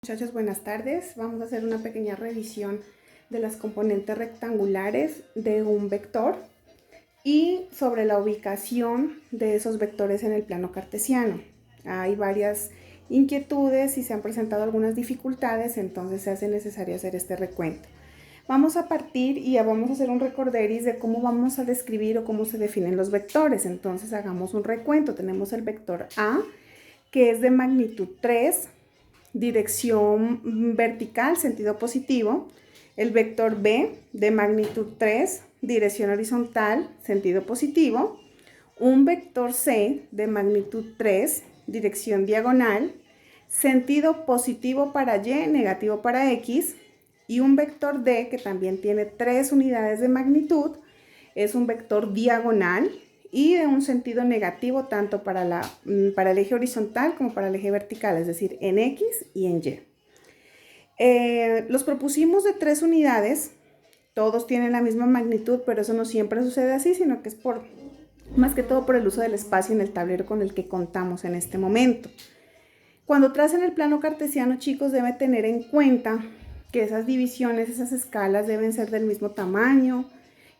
Muchachos, buenas tardes. Vamos a hacer una pequeña revisión de las componentes rectangulares de un vector y sobre la ubicación de esos vectores en el plano cartesiano. Hay varias inquietudes y se han presentado algunas dificultades, entonces se hace necesario hacer este recuento. Vamos a partir y ya vamos a hacer un recorderis de cómo vamos a describir o cómo se definen los vectores. Entonces hagamos un recuento. Tenemos el vector A, que es de magnitud 3, dirección vertical, sentido positivo. El vector B de magnitud 3, dirección horizontal, sentido positivo. Un vector C de magnitud 3, dirección diagonal, sentido positivo para Y, negativo para X. Y un vector D que también tiene 3 unidades de magnitud, es un vector diagonal y de un sentido negativo tanto para el eje horizontal como para el eje vertical, es decir, en X y en Y. Los propusimos de 3 unidades, todos tienen la misma magnitud, pero eso no siempre sucede así, sino que es más que todo por el uso del espacio en el tablero con el que contamos en este momento. Cuando tracen el plano cartesiano, chicos, deben tener en cuenta que esas divisiones, esas escalas deben ser del mismo tamaño,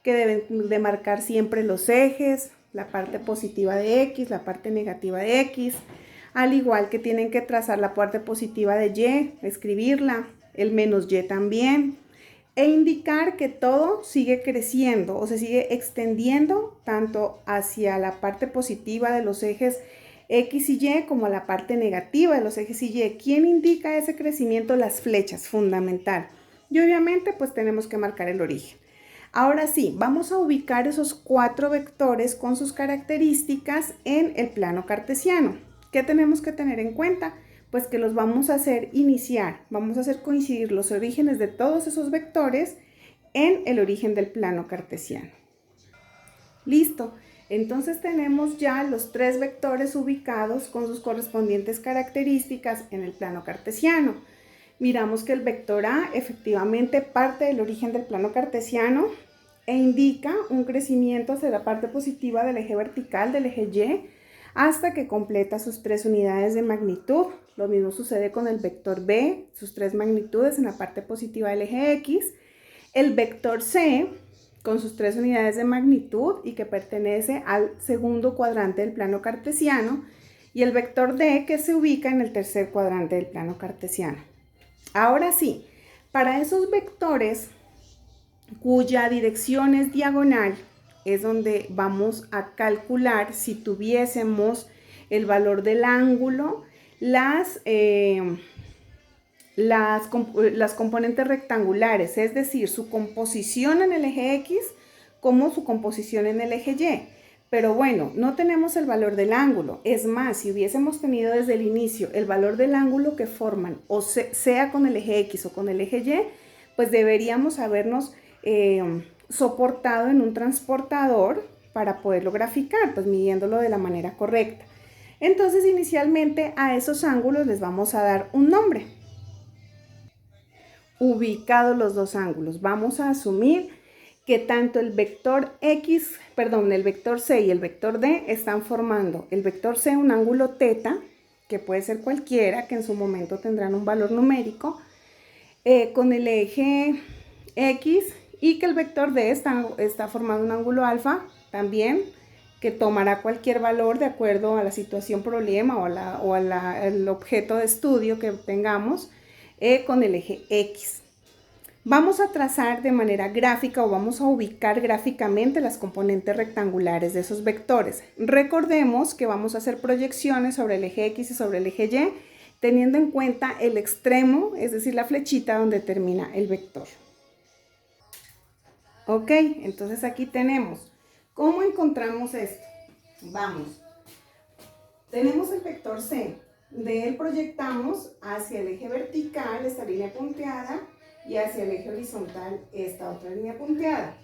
que deben de marcar siempre los ejes, la parte positiva de X, la parte negativa de X, al igual que tienen que trazar la parte positiva de Y, escribirla, el menos Y también, e indicar que todo sigue creciendo o se sigue extendiendo tanto hacia la parte positiva de los ejes X y Y como a la parte negativa de los ejes Y. ¿Quién indica ese crecimiento? Las flechas, fundamental. Y obviamente pues tenemos que marcar el origen. Ahora sí, vamos a ubicar esos 4 vectores con sus características en el plano cartesiano. ¿Qué tenemos que tener en cuenta? Pues que los vamos a hacer iniciar, vamos a hacer coincidir los orígenes de todos esos vectores en el origen del plano cartesiano. Listo, entonces tenemos ya los 3 vectores ubicados con sus correspondientes características en el plano cartesiano. Miramos que el vector A efectivamente parte del origen del plano cartesiano e indica un crecimiento hacia la parte positiva del eje vertical del eje Y hasta que completa sus 3 unidades de magnitud. Lo mismo sucede con el vector B, sus 3 magnitudes en la parte positiva del eje X. El vector C con sus 3 unidades de magnitud y que pertenece al segundo cuadrante del plano cartesiano. Y el vector D que se ubica en el tercer cuadrante del plano cartesiano. Ahora sí, para esos vectores cuya dirección es diagonal, es donde vamos a calcular si tuviésemos el valor del ángulo, las componentes rectangulares, es decir, su composición en el eje X como su composición en el eje Y. Pero bueno, no tenemos el valor del ángulo. Es más, si hubiésemos tenido desde el inicio el valor del ángulo que forman, o sea con el eje X o con el eje Y, pues deberíamos habernos soportado en un transportador para poderlo graficar, pues midiéndolo de la manera correcta. Entonces, inicialmente a esos ángulos les vamos a dar un nombre. Ubicados los 2 ángulos, vamos a asumir que tanto el vector el vector C y el vector D están formando el vector C un ángulo teta, que puede ser cualquiera, que en su momento tendrán un valor numérico, con el eje X, y que el vector D está formando un ángulo alfa también, que tomará cualquier valor de acuerdo a la situación problema o al objeto de estudio que tengamos con el eje X. Vamos a trazar de manera gráfica o vamos a ubicar gráficamente las componentes rectangulares de esos vectores. Recordemos que vamos a hacer proyecciones sobre el eje X y sobre el eje Y, teniendo en cuenta el extremo, es decir, la flechita donde termina el vector. Ok, entonces aquí tenemos. ¿Cómo encontramos esto? Vamos. Tenemos el vector C. De él proyectamos hacia el eje vertical esta línea punteada y hacia el eje horizontal esta otra línea punteada.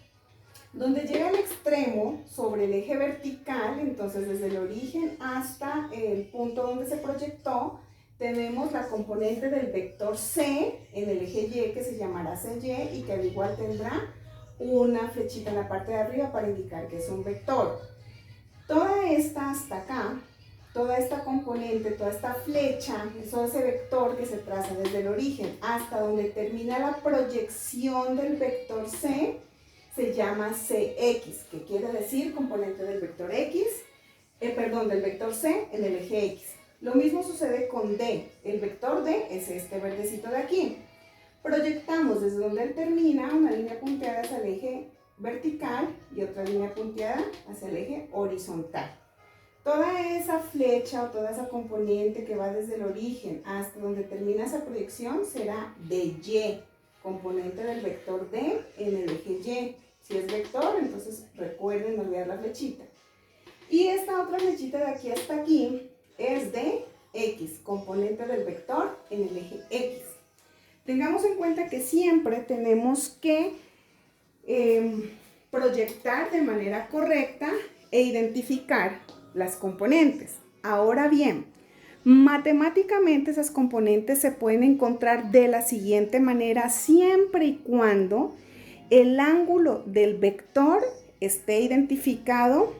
Donde llega el extremo sobre el eje vertical, entonces desde el origen hasta el punto donde se proyectó, tenemos la componente del vector C en el eje Y que se llamará CY y que al igual tendrá una flechita en la parte de arriba para indicar que es un vector. Toda esta hasta acá, toda esta componente, toda esta flecha, ese vector que se traza desde el origen hasta donde termina la proyección del vector C, se llama CX, que quiere decir componente del vector X, del vector C en el eje X. Lo mismo sucede con D. El vector D es este verdecito de aquí. Proyectamos desde donde él termina una línea punteada hacia el eje vertical y otra línea punteada hacia el eje horizontal. Toda esa flecha o toda esa componente que va desde el origen hasta donde termina esa proyección será DY, componente del vector D en el eje Y. Si es vector, entonces recuerden no olvidar la flechita. Y esta otra flechita de aquí hasta aquí es de X, componente del vector en el eje X. Tengamos en cuenta que siempre tenemos que proyectar de manera correcta e identificar las componentes. Ahora bien, matemáticamente esas componentes se pueden encontrar de la siguiente manera siempre y cuando el ángulo del vector esté identificado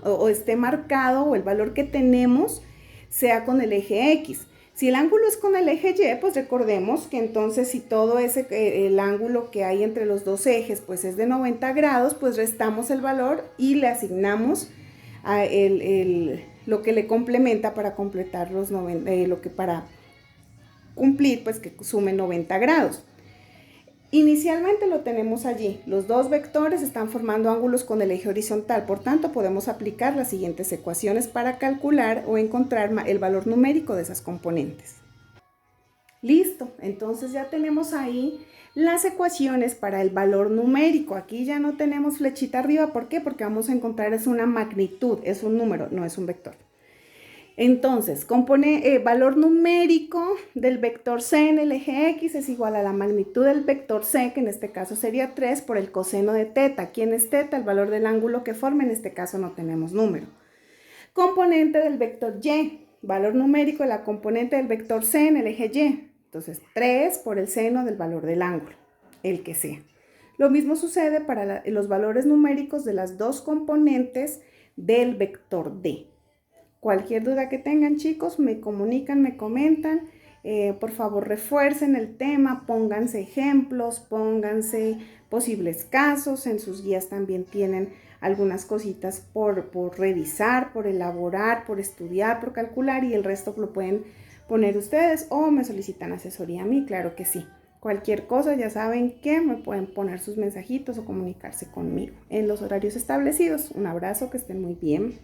o esté marcado, o el valor que tenemos sea con el eje X. Si el ángulo es con el eje Y, pues recordemos que entonces si todo el ángulo que hay entre los dos ejes pues es de 90 grados, pues restamos el valor y le asignamos lo que le complementa para completar para cumplir, pues que sume 90 grados. Inicialmente lo tenemos allí. Los dos vectores están formando ángulos con el eje horizontal, por tanto podemos aplicar las siguientes ecuaciones para calcular o encontrar el valor numérico de esas componentes. Listo, entonces ya tenemos ahí las ecuaciones para el valor numérico. Aquí ya no tenemos flechita arriba, ¿por qué? Porque vamos a encontrar es una magnitud, es un número, no es un vector. Entonces, valor numérico del vector C en el eje X es igual a la magnitud del vector C, que en este caso sería 3, por el coseno de teta. ¿Quién es teta? El valor del ángulo que forma, en este caso no tenemos número. Componente del vector Y, valor numérico de la componente del vector C en el eje Y. Entonces, 3 por el seno del valor del ángulo, el que sea. Lo mismo sucede para los valores numéricos de las dos componentes del vector D. Cualquier duda que tengan, chicos, me comunican, me comentan. Por favor, refuercen el tema, pónganse ejemplos, pónganse posibles casos. En sus guías también tienen algunas cositas por revisar, por elaborar, por estudiar, por calcular, y el resto lo pueden poner ustedes o me solicitan asesoría a mí, claro que sí. Cualquier cosa ya saben que me pueden poner sus mensajitos o comunicarse conmigo en los horarios establecidos. Un abrazo, que estén muy bien.